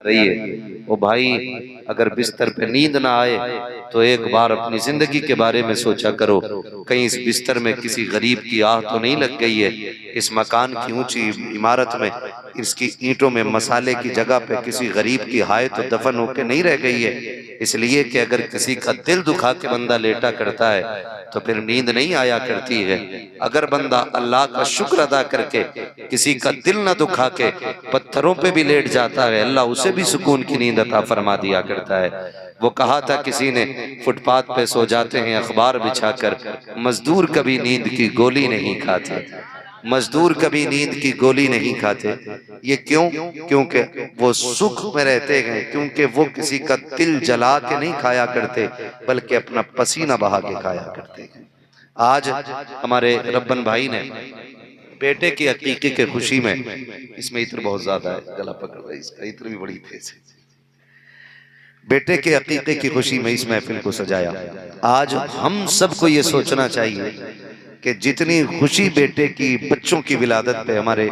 रही है। ओ भाई, अगर बिस्तर पे नींद ना आए तो एक बार अपनी जिंदगी के बारे में सोचा करो, कहीं इस बिस्तर में किसी गरीब की आह तो नहीं लग गई है। इस मकान की ऊंची इमारत में, इसकी ईंटों में मसाले की जगह पे किसी गरीब की हाय तो दफन होके नहीं रह गई है। इसलिए कि अगर किसी का दिल दुखा के बंदा लेटा करता है तो फिर नींद नहीं आया करती है। अगर बंदा अल्लाह का शुक्र अदा करके किसी का दिल न दुखा के पत्थरों पे भी लेट जाता है, अल्लाह उसे भी सुकून की नींद अता फरमा दिया करता है। वो कहा था किसी ने, फुटपाथ पे सो जाते हैं अखबार बिछाकर, मजदूर कभी नींद की गोली नहीं खाते। मजदूर कभी नींद की गोली नहीं खाते। ये क्यों? क्योंकि वो सुख में रहते हैं, क्योंकि वो किसी का दिल जला के नहीं खाया करते बल्कि अपना पसीना बहा के खाया करते हैं। आज हमारे रब्बन भाई ने बेटे की अकीके के खुशी में, इसमें इत्र बहुत ज्यादा है, गला पकड़ रहा है इसका, इत्र भी बड़ी तेज है। बेटे के अकीके की खुशी में इस महफिल को सजाया। आज हम सबको ये सोचना चाहिए कि जितनी खुशी बेटे की, बच्चों की विलादत पे हमारे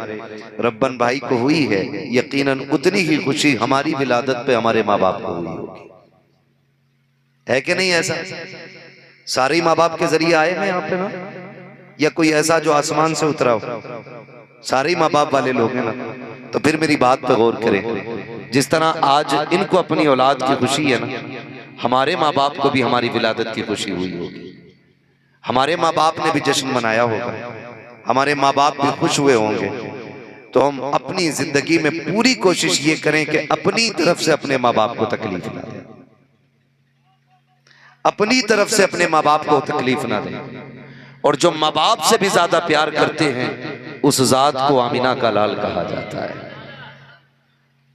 रब्बन भाई को हुई है, यकीनन उतनी ही खुशी हमारी विलादत पे हमारे माँ बाप को हुई होगी। है कि नहीं ऐसा? सारे माँ बाप के जरिए आए हैं यहाँ पे ना, या कोई ऐसा जो आसमान से उतरा हो? सारे माँ बाप वाले लोग हैं ना। तो फिर मेरी बात पे गौर करें। जिस तरह आज इनको अपनी औलाद की खुशी है ना, हमारे माँ बाप को भी हमारी विलादत की खुशी हुई होगी। हमारे माँ बाप ने भी जश्न मनाया होगा, हमारे माँ बाप भी खुश हुए होंगे। तो हम अपनी जिंदगी में पूरी कोशिश ये करें कि अपनी तरफ से अपने माँ बाप को तकलीफ ना दें, अपनी तरफ से अपने माँ बाप को तकलीफ ना दें। और जो माँ बाप से भी ज्यादा प्यार करते हैं उस जात को आमिना का लाल कहा जाता है।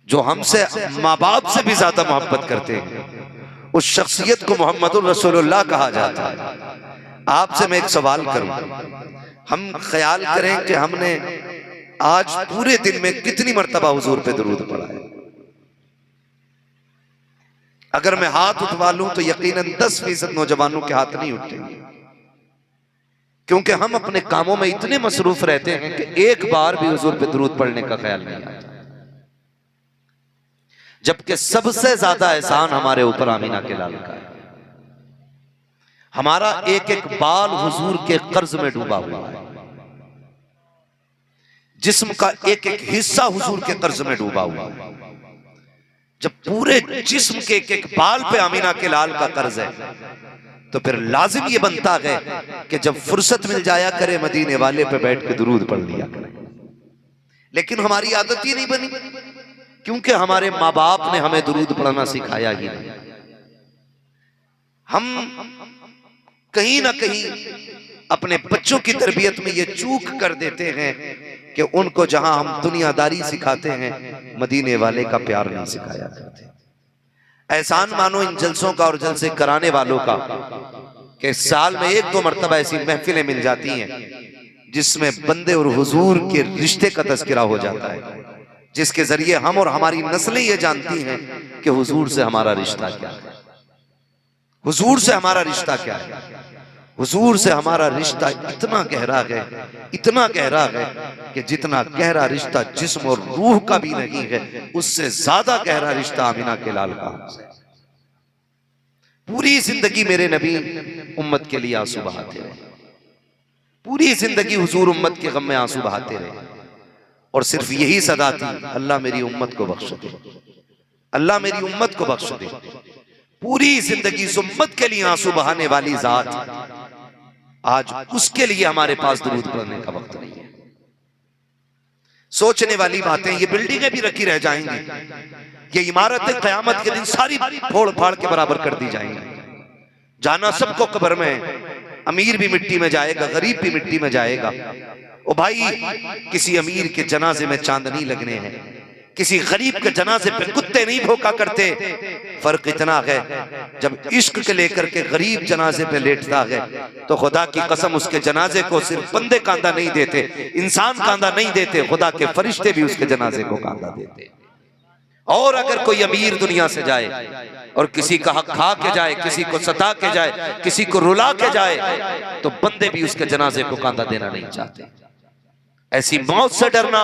जो हमसे माँ बाप से भी ज्यादा मोहब्बत करते हैं उस शख्सियत को मोहम्मदुर रसूलुल्लाह कहा जाता है। आपसे मैं एक सवाल करूं, हम ख्याल करें कि हमने आज पूरे दिन में कितनी मर्तबा हुजूर पे दुरूद पढ़ा है? अगर मैं हाथ उठवा लूं तो यकीनन 10% नौजवानों के हाथ नहीं उठेंगे, क्योंकि हम अपने कामों में इतने मसरूफ रहते हैं कि एक बार भी हुजूर पे दुरूद पढ़ने का ख्याल नहीं आता। जबकि सबसे ज्यादा एहसान हमारे ऊपर आमीना के लाल का है। हमारा एक एक बाल हुजूर के कर्ज में डूबा हुआ है, जिस्म का एक एक हिस्सा हुजूर के कर्ज में डूबा हुआ है। जब पूरे जिस्म के एक एक बाल पे आमीना के लाल का कर्ज है तो फिर लाजिम ये बनता है कि जब फुर्सत मिल जाया करे मदीने वाले पे बैठ के दुरूद पढ़ लिया करें। लेकिन हमारी आदत ही नहीं बनी, क्योंकि हमारे माँ बाप ने हमें दुरूद पढ़ना सिखाया ही नहीं। हम कहीं ना कहीं अपने बच्चों की तरबियत में ये चूक कर देते हैं कि उनको जहां हम दुनियादारी सिखाते हैं, मदीने वाले का प्यार नहीं सिखाया करते। एहसान मानो इन जलसों का और जलसे कराने वालों का कि साल में 1-2 मरतबा ऐसी महफिलें मिल जाती हैं जिसमें बंदे और हुजूर के रिश्ते का तज़किरा हो जाता है, जिसके जरिए हम और हमारी नस्लें ये जानती हैं कि हुजूर से हमारा रिश्ता क्या है, हुजूर से हमारा रिश्ता क्या है। हुजूर से हमारा रिश्ता इतना गहरा है, इतना गहरा है कि जितना गहरा रिश्ता जिस्म और रूह का भी नहीं है, उससे ज्यादा गहरा रिश्ता आमिना के लाल का है। पूरी जिंदगी मेरे नबी उम्मत के लिए आंसू बहाते रहे, पूरी जिंदगी हुजूर उम्मत के गम में आंसू बहाते रहे, और सिर्फ यही सदा थी, अल्लाह मेरी उम्मत को बख्श दे, अल्लाह मेरी उम्मत को बख्श दे। पूरी जिंदगी इस उम्मत के लिए आंसू बहाने वाली जात, आज उसके लिए हमारे पास दुरूद पढ़ने का वक्त नहीं है। सोचने वाली बातें, ये बिल्डिंगें भी रखी रह जाएंगी, ये इमारतें क़यामत के दिन सारी फोड़ फाड़ के बराबर कर दी जाएंगी। जाना सबको कब्र में, अमीर भी मिट्टी में जाएगा, गरीब भी मिट्टी में जाएगा। ओ भाई, किसी अमीर के जनाजे में चांदनी लगने हैं, किसी गरीब के जनाजे पे कुत्ते नहीं भौंका करते। फर्क इतना है, जब इश्क के लेकर के गरीब जनाजे पे लेटता है तो खुदा की कसम उसके जनाजे को सिर्फ बंदे कांधा नहीं देते, इंसान कांधा नहीं देते, खुदा के फरिश्ते भी उसके जनाजे को कांधा देते। और अगर कोई अमीर दुनिया से जाए और किसी का हक खा के जाए, किसी को सता के जाए, किसी को रुला के जाए, तो बंदे भी उसके जनाजे को कांधा देना नहीं चाहते। ऐसी मौत से डरना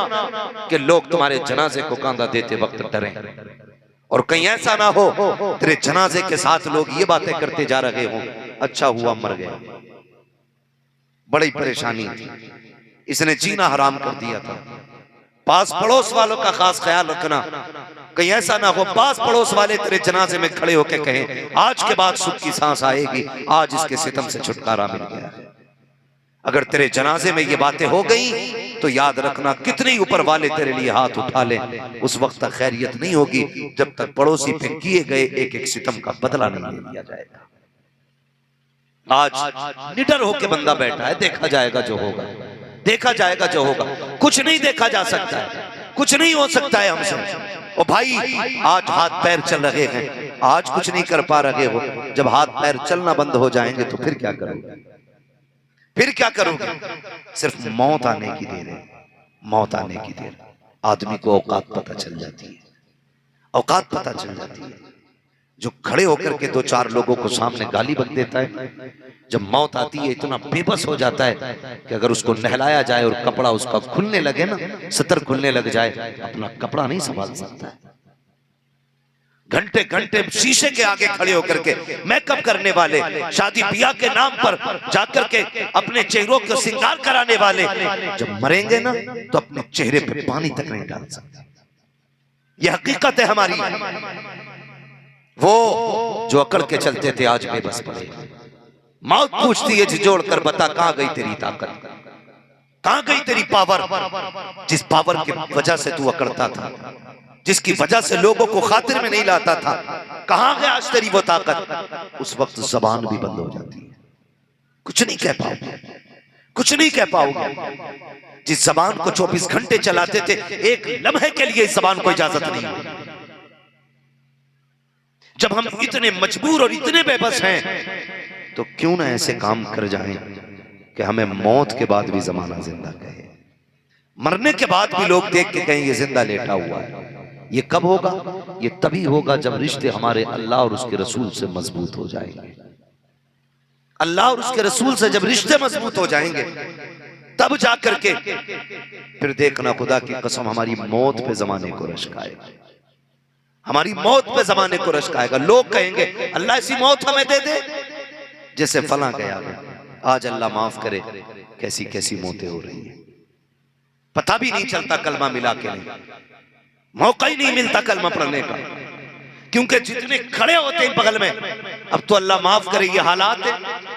कि लोग तुम्हारे जनाजे को कांधा देते वक्त डरें। और कहीं ऐसा ना हो तेरे जनाजे के साथ लोग ये बातें करते जा रहे हों, अच्छा हुआ मर गया। बड़ी परेशानी थी, इसने जीना हराम कर दिया था। पास पड़ोस वालों का खास ख्याल रखना, कहीं ऐसा ना हो पास पड़ोस वाले तेरे जनाजे में खड़े होकर कहें आज के बाद सुख की सांस आएगी, आज इसके सितम से छुटकारा मिल गया है। अगर तेरे जनाजे में ये बातें हो गई तो याद रखना कितने ऊपर वाले तेरे लिए हाथ उठा ले, उस वक्त तक खैरियत नहीं होगी जब तक पड़ोसी पे किए गए एक एक सितम का बदला नहीं लिया जाएगा। आज निडर होके बंदा बैठा है, देखा जाएगा जो होगा, देखा जाएगा जो होगा। कुछ नहीं देखा जा सकता है, कुछ नहीं हो सकता है हमसे। ओ भाई आज हाथ पैर चल रहे हैं, आज कुछ नहीं कर पा रहे हो, जब हाथ पैर चलना बंद हो जाएंगे तो फिर क्या करोगे? फिर क्या करोगे? सिर्फ मौत आने की देर है, मौत आने की देर। आदमी को औकात पता चल जाती है, औकात पता चल जाती है। जो खड़े होकर के दो चार लोगों को सामने गाली बक देता है, जब मौत आती है इतना बेबस हो जाता है कि अगर उसको नहलाया जाए और कपड़ा उसका खुलने लगे ना, सतर खुलने लग जाए, अपना कपड़ा नहीं संभाल सकता है। घंटे घंटे शीशे के आगे खड़े होकर के मेकअप करने वाले, शादी ब्याह के नाम पर जाकर के अपने चेहरों को श्रृंगार कराने वाले, जब मरेंगे ना तो अपने चेहरे पे पानी तक नहीं डाल सकते। यह हकीकत है हमारी। वो जो अकड़ के चलते थे आज बेबस पड़े। मौत पूछती है झिझोड़ कर, बता कहां गई तेरी ताकत, कहां गई तेरी पावर, जिस पावर की वजह से तू अकड़ता था, जिसकी वजह से लोगों को खातिर में नहीं लाता था, कहां गया आज तेरी वो ताकत? उस वक्त जबान भी बंद हो जाती है, कुछ नहीं कह पाओगे, कुछ नहीं कह पाओगे। जिस जबान को 24 घंटे चलाते थे, एक लम्हे के लिए इस जबान को इजाजत नहीं। जब हम इतने मजबूर और इतने बेबस हैं तो क्यों ना ऐसे काम कर जाएं कि हमें मौत के बाद भी जमाना जिंदा कहे, मरने के बाद भी लोग देख के कहें ये जिंदा लेटा हुआ है। ये कब होगा? ये तभी होगा जब रिश्ते हमारे अल्लाह और उसके रसूल से मजबूत हो जाएंगे। अल्लाह और उसके रसूल से जब रिश्ते मजबूत हो जाएंगे तब जाकर के फिर देखना, खुदा की कसम, हमारी मौत पे जमाने को रश्क आएगा, हमारी मौत पे जमाने को रश्क आएगा। लोग कहेंगे अल्लाह ऐसी मौत हमें दे दे जैसे फला गया। आज अल्लाह माफ करे, कैसी कैसी मौतें हो रही है, पता भी नहीं चलता कलमा मिला के नहीं, मौका ही नहीं मिलता कलमा पढ़ने का, क्योंकि जितने खड़े होते हैं बगल में, अब तो अल्लाह माफ करे ये हालात है,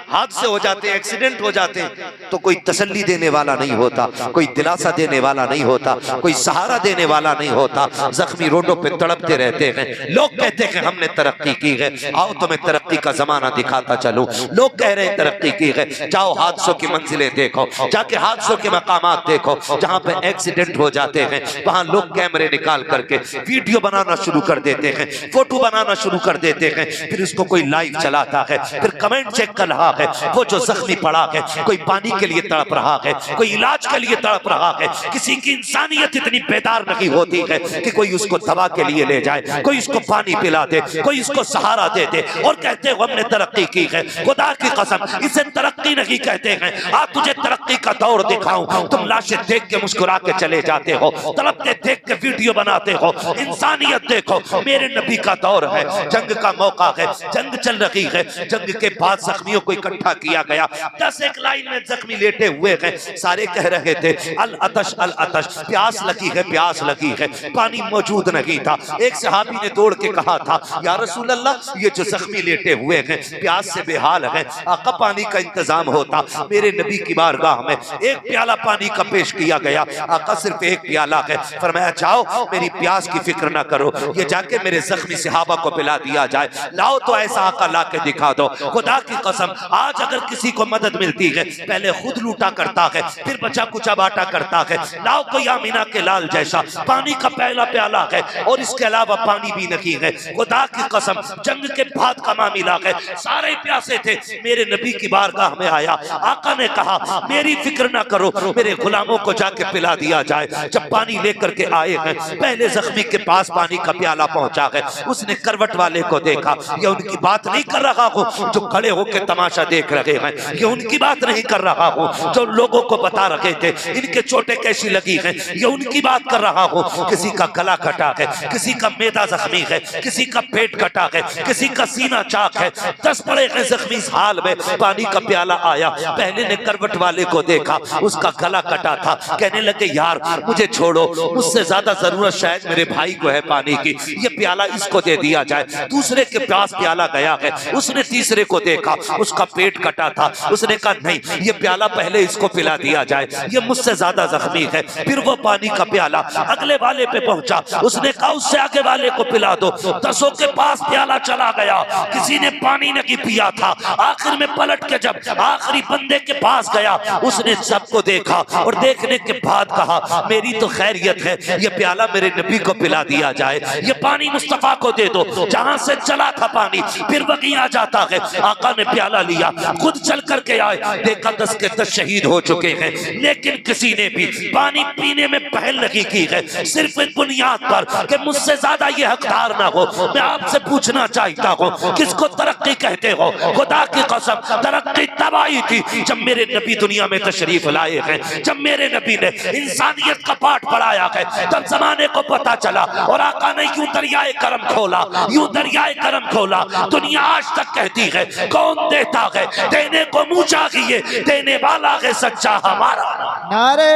हादसे हो जाते हैं, एक्सीडेंट हो जाते हैं, तो कोई तसल्ली देने वाला नहीं होता, कोई दिलासा देने वाला नहीं होता, कोई सहारा देने वाला नहीं होता। जख्मी रोडों पे तड़पते रहते हैं। लोग कहते हैं हमने तरक्की की है, आओ तुम्हें तरक्की का जमाना दिखाता चलो। लोग कह रहे हैं तरक्की की है, जाओ हादसों की मंजिलें देखो, जाके हादसों के मकामात देखो, जहां पे एक्सीडेंट हो जाते हैं वहां लोग कैमरे निकाल करके वीडियो बनाना शुरू कर देते हैं, फोटो बनाना शुरू कर देते हैं, फिर उसको कोई लाइव चलाता है, फिर कमेंट चेक कर रहा है, वो जो जख्मी पड़ा है, कोई पानी के लिए तड़प रहा है, कोई इलाज के लिए तड़प रहा है। किसी की इंसानियत इतनी बेदार नहीं होती है कि कोई उसको दवा के लिए ले जाए, कोई उसको पानी पिला दे, कोई उसको सहारा दे दे और कहते हैं हमने तरक्की की है। खुदा की कसम, इसे तरक्की नहीं कहते हैं। आज तुझे तरक्की का दौर दिखाऊं, तुम लाशें देख के मुस्कुरा के चले जाते हो, तड़पते देख के वीडियो बनाते हो। इंसानियत देखो, मेरे नबी का दौर है, जंग का मौका है, जंग चल रही है, जंग के बाद जख्मियों को इकट्ठा किया गया। 10 एक लाइन में जख्मी लेटे हुए हैं, सारे कह रहे थे अल अतश अल अतश, प्यास लगी है, प्यास लगी है, पानी मौजूद नहीं था। एक सहाबी ने दौड़ के कहा था या रसूल अल्लाह, ये जो जख्मी लेटे हुए हैं प्यास से बेहाल है, आका पानी का इंतजाम होता। मेरे नबी की बारगाह में एक प्याला पानी का पेश किया गया, आका सिर्फ एक प्याला है, फरमाया जाओ मेरी प्यास की फिक्र ना करो, ये जाके मेरे जख्मी सहाबा को पिला दिया जाए। लाओ तो ऐसा आका ला के दिखा दो। खुदा की कसम, आज अगर किसी को मदद मिलती है पहले खुद लूटा करता है, फिर बचा कुचा बांटा करता है। लाओ कोई आमीना के लाल जैसा पानी का पहला प्याला है और इसके अलावा पानी भी नहीं है। खुदा की कसम, जंग के बाद का मामला है, सारे प्यासे थे, मेरे नबी की बारगाह में आया, आका ने कहा मेरी फिक्र ना करो, मेरे गुलामों को जाके पिला दिया जाए। जब पानी लेकर के आए हैं, पहले जख्मी के पास पानी का प्याला पहुंचा है, उसने करवट वाले को देखा, ये उनकी बात नहीं कर रहा हूं जो खड़े होकर तमाशा तमाशा देख रहे हैं। ये उनकी बात नहीं कर रहा हूँ जो लोगों को बता रहे थे इनके चोटें कैसी लगी हैं, ये उनकी बात कर रहा हूँ। किसी का गला कटा है, किसी का मैदा जख्मी है, किसी का पेट कटा है, किसी का सीना चाक है, 10 पड़े हैं जख्मी। इस हाल में पानी का प्याला आया, पहले ने करवट वाले को देखा, उसका गला कटा था। कहने लगे यार मुझे छोड़ो, मुझसे ज्यादा जरूरत शायद मेरे भाई को है पानी की, ये प्याला इसको दे दिया जाए। दूसरे के पास प्याला गया है, उसने तीसरे को देखा, उसका पेट कटा था, उसने कहा नहीं ये प्याला पहले इसको पिला दिया जाए, ये मुझसे ज्यादा जख्मी है। फिर वो पानी का प्याला अगले वाले पे पहुंचा, उसने कहा उससे आगे वाले को पिला दो। 10 के पास प्याला चला गया, किसी ने पानी नहीं पिया था। आखिर में पलट के जब आखिरी बंदे के पास गया, उसने सबको देखा और देखने के बाद कहा मेरी तो खैरियत है, ये प्याला मेरे नबी को पिला दिया जाए, ये पानी मुस्तफा को दे दो जहां से चला था पानी। फिर वही आ जाता है, आका ने प्याला लिया, खुद चल करके आए, देखा 10 के 10 शहीद हो चुके हैं, लेकिन किसी ने भी पानी पीने में पहल नहीं की है, सिर्फ इस बुनियाद पर कि मुझसे ज्यादा ये हकदार ना हो। मैं आपसे पूछना चाहता हूँ किसको तरक्की कहते हो? खुदा की कसम तरक्की तब आई थी जब मेरे नबी दुनिया में तशरीफ लाए हैं, जब मेरे नबी ने इंसानियत का पाठ पढ़ाया है, तब जमाने को पता चला। और आका ने यूं दरियाए करम खोला, यूं दरियाए करम खोला। दुनिया आज तक कहती है कौन देता है, देने को मुंह चाहिए, देने वाला है सच्चा हमारा। नारे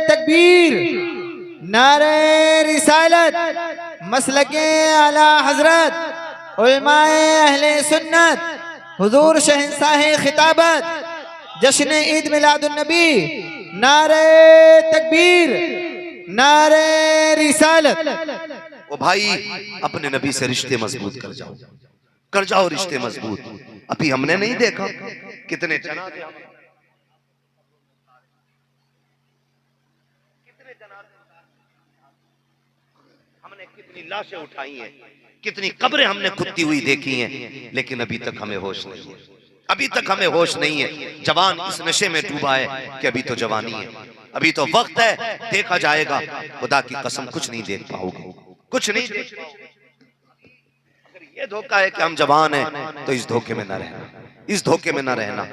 तकबीर, नारे रिसालत, मसलके आला हजरत, उलमाए अहले सुन्नत, हुजूर शहंशाह खिताबत, जश्न ईद मिलादुन नबी। नारे तकबीर, नारे रिसालत। ओ भाई अपने नबी से रिश्ते मजबूत कर जाओ रिश्ते मजबूत। अभी हमने नहीं देखा कितने जनाजे हमने कितनी लाशें उठाई हैं, कितनी कब्रें हमने खुदती हुई देखी हैं, लेकिन अभी तक हमें होश नहीं है, अभी तक हमें होश नहीं है। जवान इस नशे में डूबा है कि अभी तो जवानी है, अभी तो वक्त है, देखा जाएगा। खुदा की कसम कुछ नहीं देख पाओगे, कुछ नहीं देख पाओगे। अगर ये धोखा है कि हम जवान हैं तो इस धोखे में न रहना, इस धोखे में न रहना।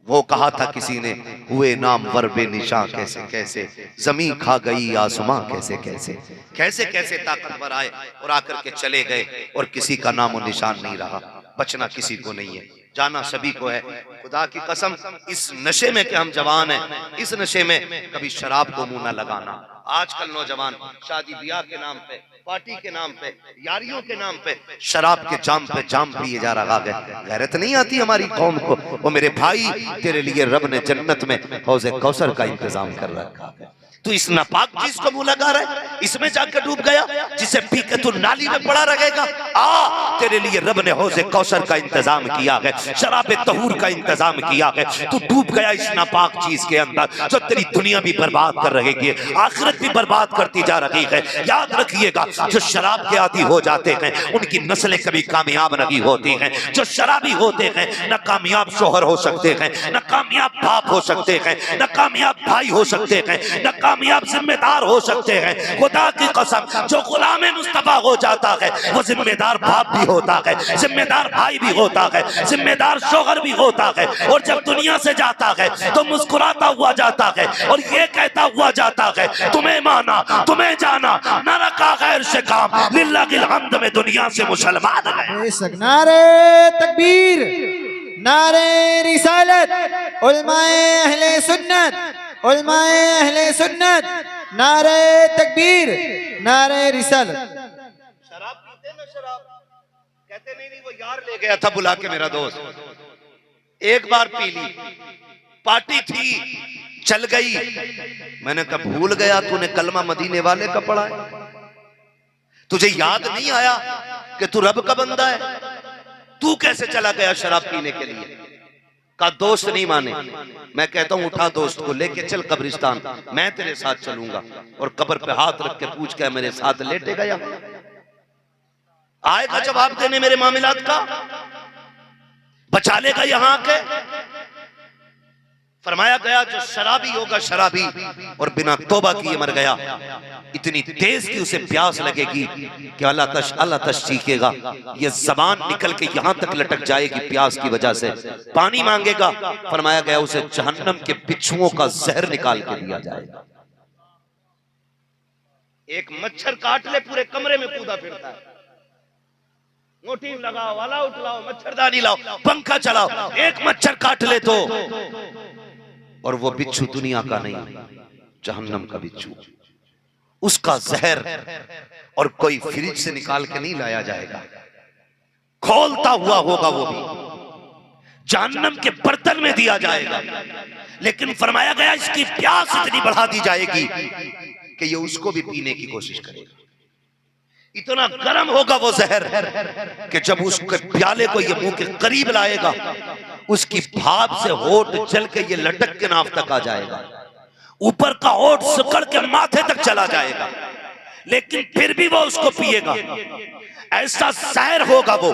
वो कहा था किसी ने, हुए नाम वर बेनिशां कैसे कैसे, जमी खा गई आसमां कैसे कैसे, कैसे कैसे ताकतवर आए और आकर के चले गए और किसी का नामो निशान नहीं रहा। बचना किसी को नहीं है, जाना सभी को है। खुदा की कसम इस नशे में कि हम जवान हैं, इस नशे में कभी शराब को मुंह न लगाना। आजकल नौजवान शादी ब्याह के नाम पे, पार्टी के नाम पे, यारियों के नाम पे शराब के जाम पे जाम पिए जा रहा है। गैरत नहीं आती हमारी कौम को। वो मेरे भाई तेरे लिए रब ने जन्नत में हौज़े कौसर का इंतजाम कर रखा है, तू इस नापाक चीज को मुंह लगा रहा है, इसमें जाकर डूब गया, जिसे पी के तू नाली में पड़ा रहेगा। आ तेरे लिए रब ने हौज़े कौसर का इंतजाम किया है, शराबे तहूर का इंतजाम किया है। तू डूब गया इस नापाक चीज के अंदर जो तेरी दुनिया भी बर्बाद कर रहेगी, आखिरत भी बर्बाद करती जा रही है। याद रखिएगा जो शराब के आदी हो जाते हैं उनकी नस्लें कभी कामयाब नहीं होती हैं। जो शराबी होते हैं न कामयाब शोहर हो सकते हैं, न कामयाब बाप हो सकते हैं, न कामयाब भाई हो सकते हैं, न कामयाब जिम्मेदार हो सकते हैं। खुदा की कसम जो गुलाम मुस्तफा हो जाता है वो जिम्मेदार बाप भी होता है, जिम्मेदार भाई भी होता है, जिम्मेदार शोहर भी होता है। और जब दुनिया से जाता है तो मुस्कुराता हुआ जाता है और ये कहता हुआ जाता है तुम्हें माना, तुम्हें जाना, न रखा गैर से काम, लिल्लाहिल हम्द में दुनिया से मुसलमान है। नारे तकबीर, नारे रिसालत, उलमाए अहले सुन्नत, उलमाए अहले सुन्नत। नारे तकबीर, नारे रिसालत। शराब पीते ना, शराब कहते नहीं वो यार ले गया था बुला के मेरा दोस्त, एक बार पी ली, पार्टी थी, चल गई। मैंने कहा भूल गया तूने कलमा मदीने वाले का पढ़ा है, तुझे याद नहीं आया कि तू रब का बंदा है, तू कैसे चला गया शराब पीने के लिए? का दोस्त नहीं माने, मैं कहता हूं उठा दोस्त को लेके चल कब्रिस्तान, मैं तेरे साथ चलूंगा और कब्र पे हाथ रख के पूछ के मेरे साथ लेटे गया, आएगा जवाब देने मेरे मामलात का, बचा लेगा यहां के। फरमाया गया जो शराबी होगा शराबी और बिना तौबा किए मर गया, इतनी तेज की उसे प्यास लगेगी कि अल्लाह तश चीखेगा, ये जबान निकल के यहां तक लटक जाएगी प्यास की वजह से, पानी मांगेगा। फरमाया गया उसे जहन्नम के बिच्छुओं का जहर निकाल के दिया जाएगा। एक मच्छर काट ले पूरे कमरे में कूदा फिरता है, मोटी लगाओ, वाला उठलाओ, मच्छरदानी लाओ, पंखा चलाओ, एक मच्छर काट ले तो, और वो बिच्छू दुनिया का नहीं, जहन्नम का बिच्छू, उसका जहर, और कोई फ्रिज से निकाल के नहीं लाया जाएगा, खोलता हुआ होगा वो भी, जहन्नम के बर्तन में दिया जाएगा। लेकिन फरमाया गया इसकी प्यास इतनी बढ़ा दी जाएगी कि ये उसको भी पीने की कोशिश करेगा। इतना गर्म होगा वो जहर कि जब उसके प्याले को ये मुंह के करीब लाएगा, उसकी भाप से होठ जल के ये लटक के नाव तक आ जाएगा, ऊपर का होठ सिकड़ के माथे तक चला जाएगा, लेकिन फिर भी वो उसको पिएगा। ऐसा जहर होगा वो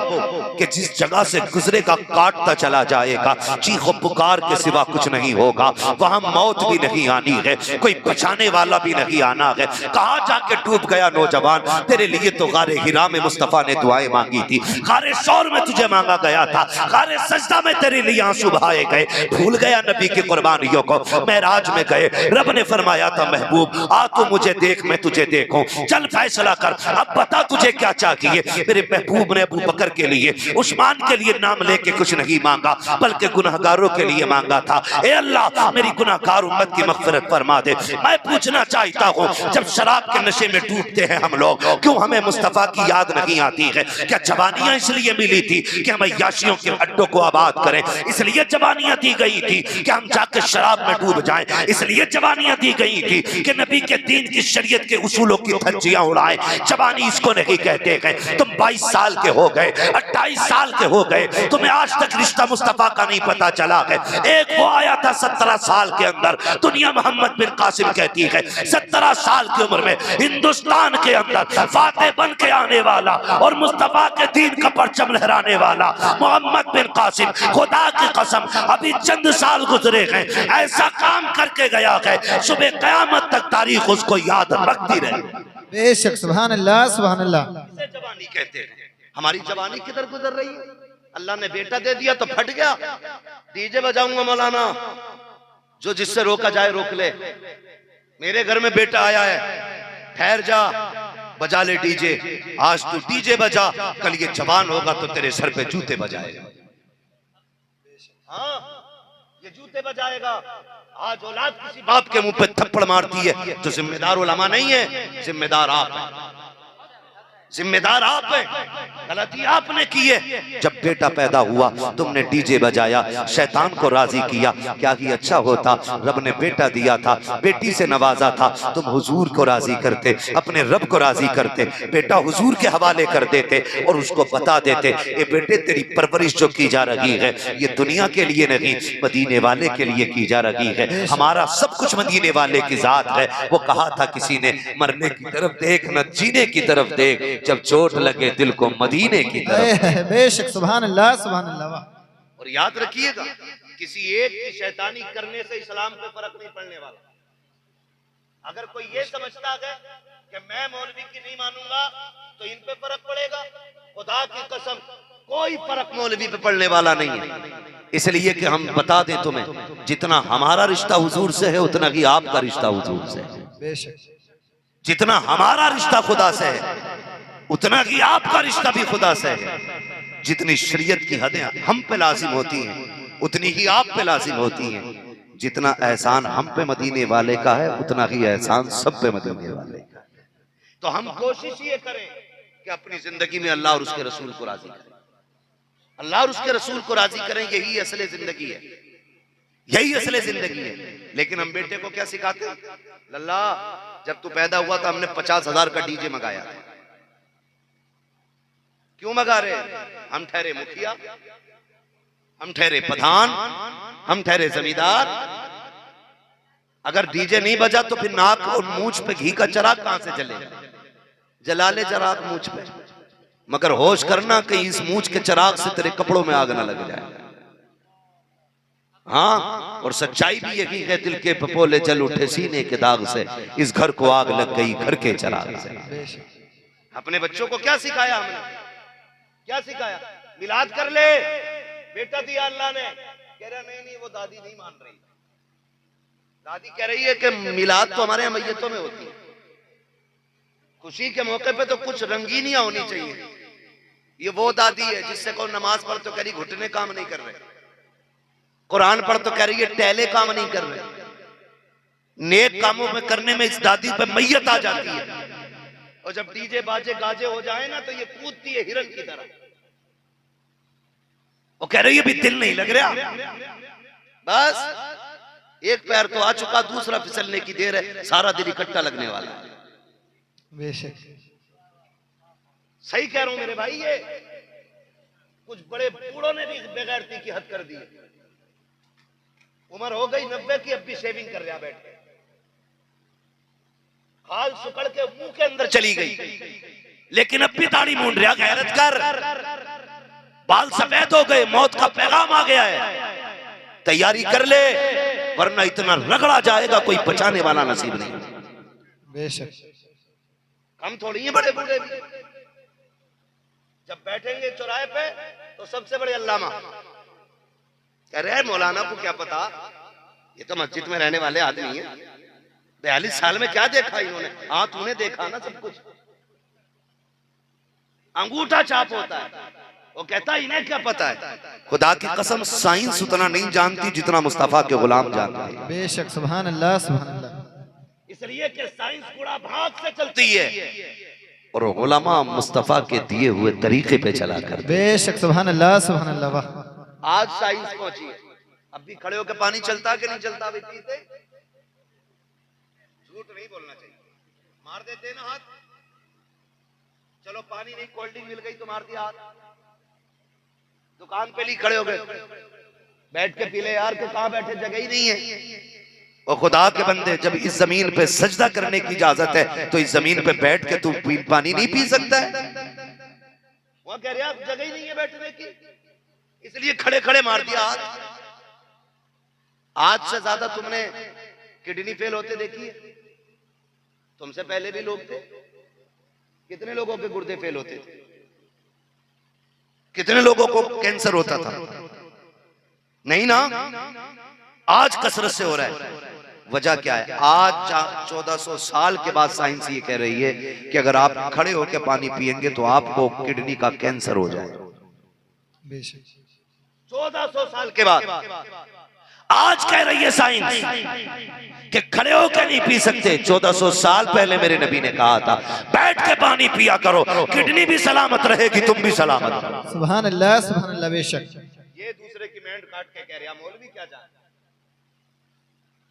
कि जिस जगह से गुजरेगा काटता चला जाएगा, चीखो पुकार के सिवा कुछ नहीं होगा, वहां मौत भी नहीं आनी है, कोई बचाने वाला भी नहीं आना है। कहाँ जाके डूब गया नौजवान, तेरे लिए तो गारे हिरा में मुस्तफा ने दुआएं मांगी थी, गारे शौर में तुझे मांगा गया था, गारे सजदा में तेरे लिए आंसू बहाए गए, भूल गया नबी की कुर्बानियों को। मेराज में गए, रब ने फरमाया था महबूब आ तू मुझे देख मैं तुझे देखूं, चल फैसला कर, अब बता तुझे क्या चाहिए। मेरे महबूब ने अबू बकर के लिए, उस्मान के लिए नाम लेके कुछ नहीं मांगा, बल्कि गुनहगारों के लिए मांगा था, ए अल्लाह मेरी गुनहगार उम्मत की मग़फ़िरत फरमा दे। मैं पूछना चाहता हूँ, जब शराब के नशे में डूबते हैं हम लोग, क्यों हमें मुस्तफ़ा की याद नहीं आती है? क्या जवानियां इसलिए मिली थी कि हम अय्याशियों के अड्डों को आबाद करें? इसलिए जवानियां दी गई थी कि हम जाकर शराब में डूब जाएं? इसलिए जवानियां दी गई थी कि नबी के दीन की शरीयत के उसूलों की धज्जियां उड़ाएं? जवानी इसको नहीं कहते हैं। तुम 22 साल के हो गए, 28 साल के हो गए, तुम्हें आज तक रिश्ता मुस्तफा का नहीं पता चला है। एक वो आया था 17 साल के अंदर, दुनिया मोहम्मद बिन कासिम कहती है 17 साल की उम्र में हिंदुस्तान के अंदर फातेह बन के आने वाला और मुस्तफा के दीन का परचम लहराने वाला मोहम्मद बिन कासिम, खुदा की कसम अभी चंद साल गुजरे हैं, ऐसा काम करके गया है सुबह कयामत तक तारीख उसको याद रखती रहे। बेशक, सुभान अल्लाह सुभान अल्लाह। इसे जवानी कहते हैं। हमारी जवानी किधर गुजर रही है? अल्लाह ने बेटा दे दिया तो फट गया, डीजे बजाऊंगा मौलाना, जो जिससे रोका जाए रोक ले। मेरे घर में बेटा आया है, ठहर जा, बजा ले डीजे, आज तू डीजे बजा, कल ये जवान होगा तो तेरे सर पे जूते बजाएगा। हाँ, ये जूते बजाएगा। आज औलाद किसी बाप के मुंह पे थप्पड़ मारती है तो जिम्मेदार उलमा नहीं है, जिम्मेदार आप हैं, जिम्मेदार आप हैं, गलती आपने की है। जब बेटा पैदा हुआ तुमने डीजे बजाया, शैतान को राजी किया, क्या ही अच्छा होता रब ने बेटा दिया था, बेटी से नवाजा था, तुम हुजूर को राजी करते, अपने रब को राजी करते, बेटा हुजूर के हवाले कर देते और उसको बता देते ए बेटे तेरी परवरिश जो की जा रही है ये दुनिया के लिए नहीं मदीने वाले के लिए की जा रही है, हमारा सब कुछ मदीने वाले की जात है। वो कहा था किसी ने मरने की तरफ देख न जीने की तरफ देख, जब चोट लगे दिल को मदीने की तरफ। बेशक, सुभान अल्लाह सुभान अल्लाह। और याद रखिएगा किसी एक की शैतानी करने से इस्लाम पे फर्क नहीं पड़ने वाला। अगर कोई ये समझता है कि मैं मौलवी की नहीं मानूंगा तो इन पे फर्क पड़ेगा, खुदा की कसम कोई फर्क मौलवी पे पड़ने वाला नहीं है। इसलिए कि हम बता दें तुम्हें, जितना हमारा रिश्ता हुजूर से है उतना ही आपका रिश्ता हुजूर से है। बेशक, जितना हमारा रिश्ता खुदा से है उतना ही आपका रिश्ता भी खुदा से है। जितनी शरीयत की हदें हम पे लाजिम होती हैं उतनी ही आप पे लाजिम होती हैं। जितना एहसान हम पे मदीने वाले का है उतना ही एहसान सब पे मदीने वाले का। तो हम कोशिश ये करें कि अपनी जिंदगी में अल्लाह और उसके रसूल को राजी करें, अल्लाह और उसके रसूल को राजी करें, यही असले जिंदगी है, यही असले जिंदगी है। लेकिन हम बेटे को क्या सिखाते हैं? लल्ला जब तू पैदा हुआ था हमने 50,000 का डीजे मंगाया था। क्यों मंगा रहे? हम ठहरे मुखिया, हम ठहरे प्रधान, हम ठहरे जमींदार। अगर डीजे नहीं बजा तो फिर नाक और मूंछ पे घी का चिराग कहां से जलेगा? जला ले चिराग मूंछ पे, मगर होश करना कहीं इस मूंछ के चिराग से तेरे कपड़ों में आग ना लग जाए। हाँ, और सच्चाई भी यही है, दिल के पपोले जल उठे सीने के दाग से, इस घर को आग लग गई घर के चिराग से। अपने बच्चों को क्या सिखाया हमने, क्या सिखाया? मिलाद कर ले बेटा, दिया अल्लाह ने। कह रहा नहीं नहीं, वो दादी नहीं मान रही। दादी कह रही है कि मिलाद तो हमारे यहाँ मैयतों में होती है, खुशी के मौके पे तो कुछ रंगीनियां होनी चाहिए। ये वो दादी है जिससे कोई नमाज पढ़ तो कह रही घुटने काम नहीं कर रहे, कुरान पढ़ तो कह रही है टहले काम नहीं कर रहे। नेक कामों में करने में इस दादी पे मैयत आ जाती है, और जब डीजे बाजे गाजे हो जाए ना तो ये कूदती है हिरन की तरह। वो कह रही है भी दिल नहीं लग रहा, बस एक पैर तो आ चुका, दूसरा फिसलने की देर है, सारा दिन इकट्ठा लगने वाला है। बेशक सही कह रहा हूं मेरे भाई, ये कुछ बड़े बूढ़ों ने भी बेगैरती की हद कर दी। उम्र हो गई 90 की, अब भी शेविंग कर रहा बैठ के, खाल सुकड़ के मुंह के अंदर चली गई, लेकिन अब भी दाढ़ी मूंड रहा। गैरत कर, बाल सफेद हो गए, मौत का पैगाम आ गया है, तैयारी कर ले, वरना इतना रगड़ा जाएगा कोई बचाने वाला नसीब नहीं। बेशक हम थोड़ी है बड़े बूढ़े भी, जब बैठेंगे चौराहे पे तो सबसे बड़े अल्लामा कह रहे हैं मौलाना को क्या पता, ये तो मस्जिद में रहने वाले आदमी है, 42 साल में क्या देखा इन्होंने। हाँ तूने देखा ना सब कुछ, अंगूठा छाप होता है, वो कहता है इन्हें क्या पता है। खुदा की कसम साइंस उतना नहीं जानती जितना मुस्तफा के गुलाम जानते हैं। बेशक सुभान अल्लाह सुभान अल्लाह। इसलिए कि साइंस पूरा भाग से चलती है और उलमा मुस्तफा के दिए हुए तरीके पे चला कर। बेशक सुभान अल्लाह सुभान अल्लाह। वाह, आज साइंस पहुंची है, अब भी खड़े होकर पानी चलता कि नहीं चलता? अभी पीते, झूठ नहीं बोलना चाहिए, मार देते ना हाथ। चलो पानी नहीं, कोल्ड ड्रिंक मिल गई तो मार दिया हाथ। दुकान पे ली खड़े हो गए, बैठ के पी ले यार, के कहां बैठे, जगह ही नहीं है। और खुदा के बंदे, जब इस जमीन पे सजदा करने की इजाजत है तो इस जमीन पे बैठ के तू पानी नहीं पी सकता है? वो कह रहे आप जगह ही नहीं है बैठने की, इसलिए खड़े खड़े मार दिया हाथ। आज से ज्यादा तुमने किडनी फेल होते देखी है? तुमसे पहले भी लोग थे, कितने लोगों के गुर्दे फेल होते थे, कितने लोगों को कैंसर होता था? नहीं ना, आज कसरत से हो रहा है। वजह क्या है? आज 1400 साल के बाद साइंस ये कह रही है कि अगर आप खड़े होकर पानी पिएंगे तो आपको किडनी का कैंसर हो जाए। 1400 साल के बाद आज कह रही है साइंस कि खड़े होकर नहीं पी सकते। 1400 साल पहले मेरे नबी ने कहा था बैठ के पानी पिया करो, किडनी भी सलामत रहेगी, तुम भी सलामत। सुभान अल्लाह सुभान अल्लाह। बेशक ये दूसरे की मेंढ काट के कह रहा मौलवी क्या जाने,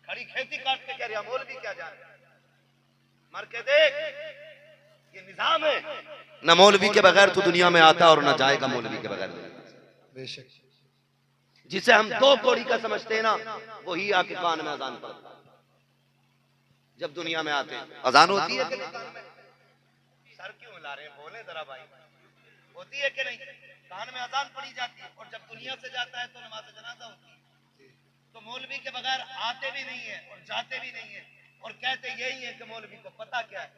खड़ी खेती काट के कह रहा मौलवी क्या जाने। मर के देख, ये निजाम है। न मौलवी के बगैर तू दुनिया में आता और न जाएगा मौलवी के बगैर। बेशक जिसे हम 2 कौड़ी का समझते हैं ना, वही आके कान में अजान पड़ता है। जब दुनिया में आते हैं अजान होती है कि नहीं? सर क्यों हिला रहे हैं, बोले जरा भाई, होती है कि नहीं? कान में अजान पड़ी जाती है। और जब दुनिया से जाता है तो नमाज जनाजा होती है। तो मौलवी के बगैर आते भी नहीं है और जाते भी नहीं है, और कहते यही है कि मौलवी को पता क्या है,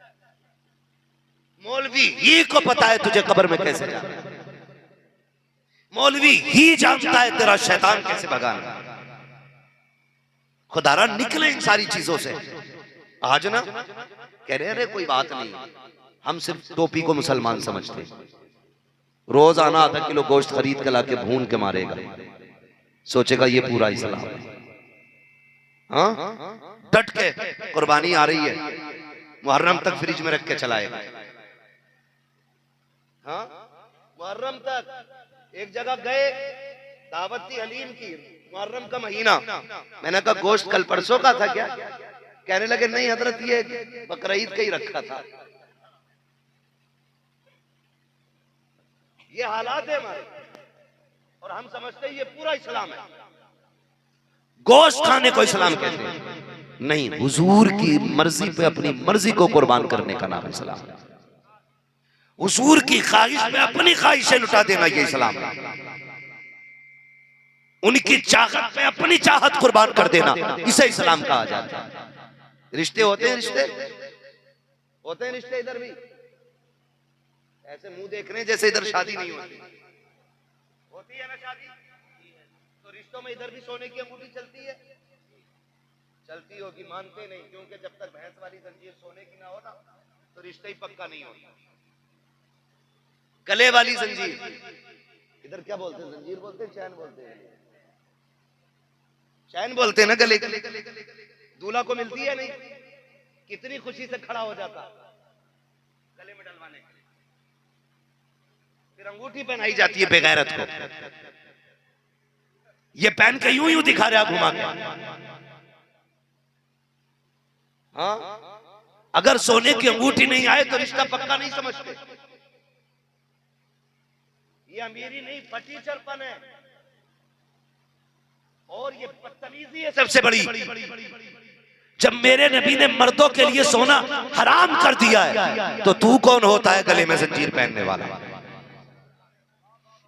मौलवी ही को पता है तुझे कब्र में कैसे जाना है, मौलवी ही जानता है तेरा शैतान कैसे भगाना। खुदारा निकले इन सारी चीजों से। आज ना कह रहे अरे कोई बात नहीं, हम सिर्फ टोपी को मुसलमान समझते, रोज आना आधा किलो गोश्त खरीद के लाके भून के मारेगा, सोचेगा ये पूरा इस्लाम है। हाँ, डट के कुर्बानी आ रही है, मुहर्रम तक फ्रिज में रख के चलाएगा। हाँ, मुहर्रम तक। एक जगह गए, दावत थी हलीम की, मुहर्रम का महीना। मैंने कहा गोश्त कल परसों का था क्या? कहने लगे नहीं हजरत, ये बकरीद का ही रखा था। ये हालात है हमारे, और हम समझते हैं ये पूरा इस्लाम है। गोश्त खाने को इस्लाम कहते हैं? नहीं, हुजूर की मर्जी पे अपनी मर्जी को कुर्बान करने का नाम इस्लाम है। हुजूर की ख्वाहिश पे अपनी ख्वाहिशें लुटा देना ये इस्लाम है। उनकी चाहत में अपनी चाहत कुर्बान कर देना, इसे इस्लाम कहा जाता है। रिश्ते होते हैं, रिश्ते होते हैं, रिश्ते इधर भी ऐसे मुंह देख रहे हैं जैसे इधर शादी नहीं होती, होती है ना शादी। तो रिश्तों में इधर भी सोने की अंगूठी चलती है, चलती होगी, मानते नहीं, क्योंकि जब तक भैंस वाली जंजीर सोने की ना हो ना तो रिश्ता ही पक्का नहीं होता। गले वाली जंजीर, इधर क्या बोलते हैं, जंजीर बोलते हैं, चैन बोलते हैं, चैन बोलते हैं ना गले। दूल्हा को मिलती है नहीं, कितनी खुशी से खड़ा हो जाता गले में डलवाने के लिए, फिर अंगूठी पहनाई जाती है बेगैरत को, ये पहन के यूं यूं दिखा रहा घुमा के। हाँ, अगर सोने की अंगूठी नहीं आए तो रिश्ता पक्का नहीं समझते। ये अमीरी नहीं, फटीचरपन है, और ये बदतमीजी है सबसे बड़ी। जब मेरे नबी ने मर्दों के लिए सोना हराम कर दिया है, तो तू कौन होता है गले में जंजीर पहनने वाला?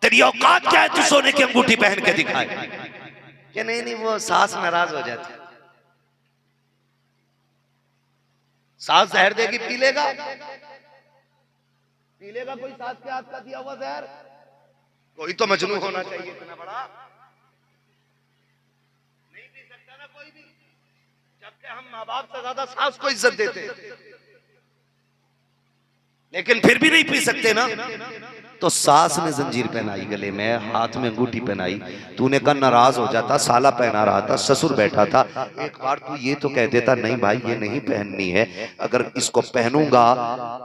तेरी औकात क्या है, तू सोने की अंगूठी पहन के दिखाए? कि नहीं नहीं, वो सास नाराज हो जाती है, सास जहर देगी, पी लेगा, पी लेगा कोई सास के हाथ का दिया हुआ जहर? कोई तो मजनू होना चाहिए इतना बड़ा, नहीं पी सकता ना कोई भी, जबकि हम माँ बाप से ज्यादा सास को इज्जत देते हैं, लेकिन फिर भी नहीं पी सकते ना। तो सास ने जंजीर पहनाई गले में, हाथ में अंगूठी पहनाई, तूने कहा नाराज हो जाता, साला पहना रहा था, ससुर बैठा था, एक बार तू ये तो कह देता नहीं भाई ये नहीं पहननी है, अगर इसको पहनूंगा,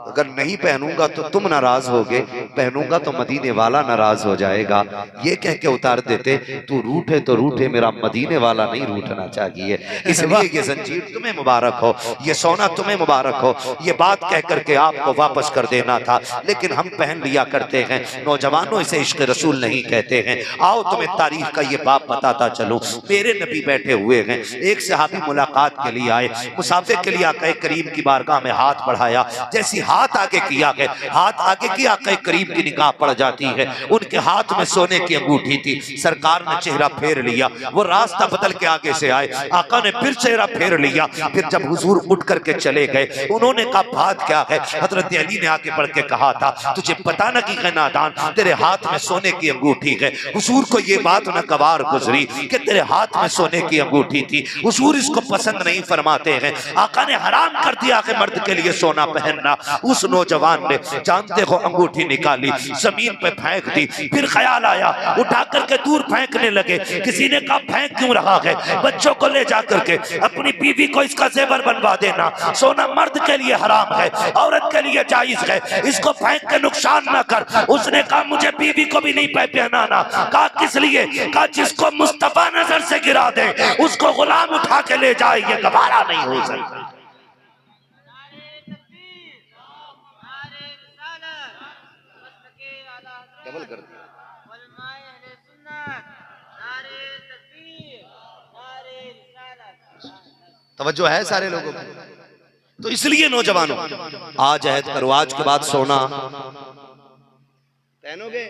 अगर नहीं पहनूंगा तो तुम नाराज होगे, पहनूंगा तो मदीने वाला नाराज हो जाएगा, ये कह के उतार देते, तू रूठे तो रूठे, मेरा मदीने वाला नहीं रूठना चाहिए, इसलिए ये जंजीर तुम्हें मुबारक हो, ये सोना तुम्हें मुबारक हो, ये बात कह करके आपको वापस कर देना था, लेकिन हम पहन लिया करते हैं। नौजवानों, इसे इश्क रसूल नहीं कहते हैं। आओ तुम्हें तारीख का ये बाप बताता चलूं। मेरे नबी बैठे हुए हैं, एक सहाबी मुलाकात के लिए आए, मुसाफे के लिए आका करीम की बारगाह में हाथ बढ़ाया, जैसी हाथ आगे किया है, हाथ आगे किया, आका करीम की निगाह पड़ जाती है, उनके हाथ में सोने की अंगूठी थी। सरकार ने चेहरा फेर लिया, वो रास्ता बदल के आगे से आए, आका ने फिर चेहरा फेर लिया, फिर जब हुजूर उठ करके चले गए, उन्होंने कहा बात क्या है? हजरत अली ने आगे बढ़ के कहा था, तुझे पता न कि नादान तेरे हाथ में सोने की अंगूठी है। हुजूर को ये बात न कबार गुजरी कि तेरे हाथ में सोने की अंगूठी थी, हुजूर इसको पसंद नहीं फरमाते हैं, आका ने हराम कर दिया कि मर्द के लिए सोना पहनना। उस नौजवान ने जानते हो अंगूठी निकाली, जमीन पे फेंक दी, फिर ख्याल आया उठा करके दूर फेंकने लगे। किसी ने कहा फेंक क्यों रहा है, बच्चों को ले जा करके अपनी बीवी को इसका जेवर बनवा देना, सोना मर्द के लिए हराम है, औरत के लिए जायज है, इसको फेंक के नुकसान न कर। उसने कहा मुझे बीवी को भी नहीं पहनाना। कहा किस लिए? कहा जिसको मुस्तफा नजर से गिरा दे उसको गुलाम उठा के ले जाए, ये गवारा नहीं हो सकता। डबल कर दिया। तवज्जो है सारे लोगों को। तो इसलिए नौजवानों, आज अहद करो, आज के बाद सोना पहनोगे